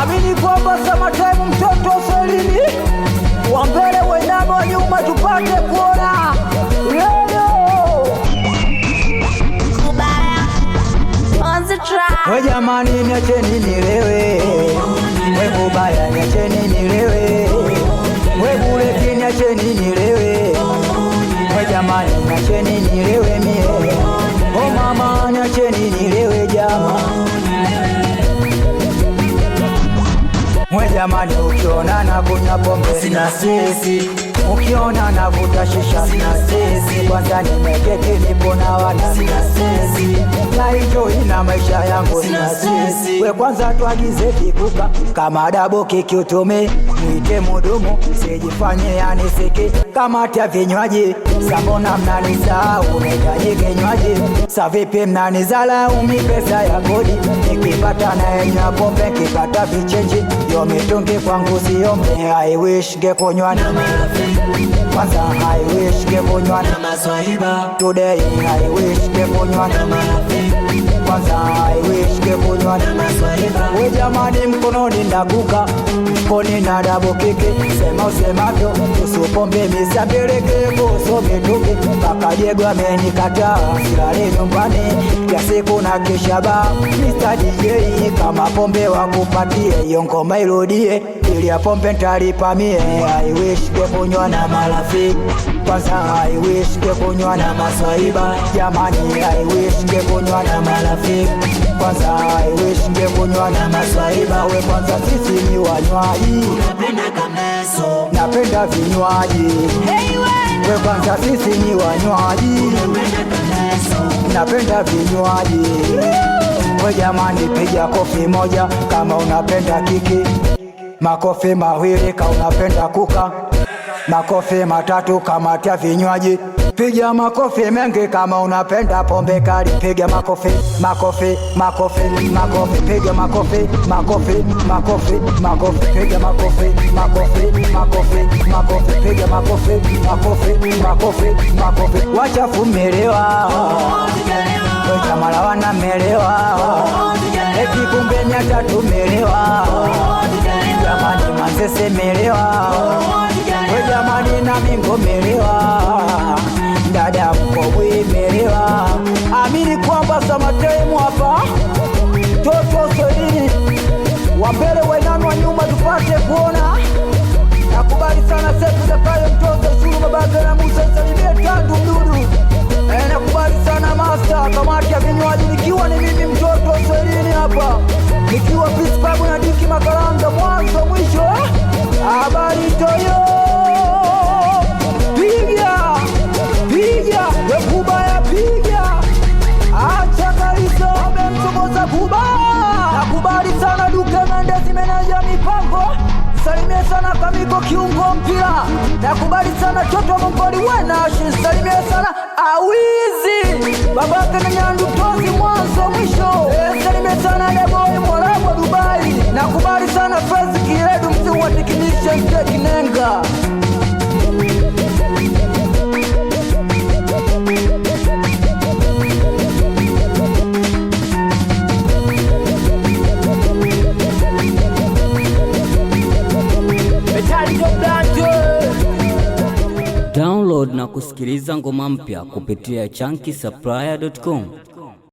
Amini kwamba Summertime mtoto Selini wa mbele wenamo wa nyuma tupate kuona leo. We jamani niacheni nilewe, we kubaya niacheni nilewe, we buleti niacheni nilewe, we jamani niacheni nilewe mie, oh mama niacheni nilewe jama. We jamani ukiona na kunywa pombe sina sisi, ukiona na vuta shisha sina sisi, kwanza nimeketi nipo na wana sina sisi, na hicho ina maisha yangu sina sisi. We kwanza tuagize vikuka kama dabo keki utome, mwite mudumu sijifanye anisiki, kama tia vinywaji sambona mnanisahau, unahitaji kinywaji sa vipi mnanizala umi pesa ya kodi, nikipata na enywa pombe kipata vichenji, yo mitungi kwangu siombe. I wish ngekunywa na marafiki, kwanza I wish ngekunywa na maswahiba, today I wish ngekunywa na marafiki, kwanza I wish ngekunywa na maswahiba. We jamani mkononi ndaguka, mkoni na dabo kiki, sema usemavyo usipombe misambeleke koso mituki, kaka Diego amenikataa silale nyumbani ya siku na kishaba, Mr. DJ kama pombe wakupatie iyo ngoma irudie, ili ya pombe ntalipa mie. I wish ngekunywa na marafiki, kwanza I wish ngekunywa na maswahiba, jamani I wish ngekunywa na marafiki, kwanza I wish ngekunywa na maswahiba. We kwanza sisi ni wanywaji, unapenda kameso, napenda vinywaji. We kwanza sisi ni wanywaji, unapenda kameso, napenda vinywaji. We jamani piga kofi moja kama unapenda kiki, makofi mawili kama unapenda kuka, makofi matatu kama tia vinywaji, piga makofi mengi kama unapenda pombe kali, piga makofi makofi makofi makofi, piga makofi makofi makofi makofi, piga makofi makofi makofi makofi, piga makofi makofi makofi makofi. Wachafu melewa, we jamala wana melewa, eti kumbe 300 melewa, jamani Manzese melewa, we jamani na Mingo melewa, dada Mkobwe melewa. Amini kwamba Summertime hapa toto Selini wa mbele wenano wa nyuma tupate kuona. Nakubali sana Sefu za Kayo mtoto shuru babake na Musa Salimie Tandu mdudu. Nakubali sana Master kamati ya vinywaji, nikiwa ni mimi mtoto Selini hapa, nikiwa Pispabu na Diki Makaranga mwanzo mwisho. Habari toyo piga piga, we kubaya piga, acha kabisa umemtoboza kubaya. Nakubali sana Duke Mendezi meneja mipango, salimie sana Kamiko kiungo mpira, nakubali sana Toto Mongoli wena salimie sana Awizi babake na Nyandu Tozi mwanzo mwisho, salimie sana Deboy Mwalabwa Dubai, nakubali sana Fezi Kiredu mzee wa Technician Tekinenga. Download na kusikiliza ngoma mpya kupitia chunky supplier.com.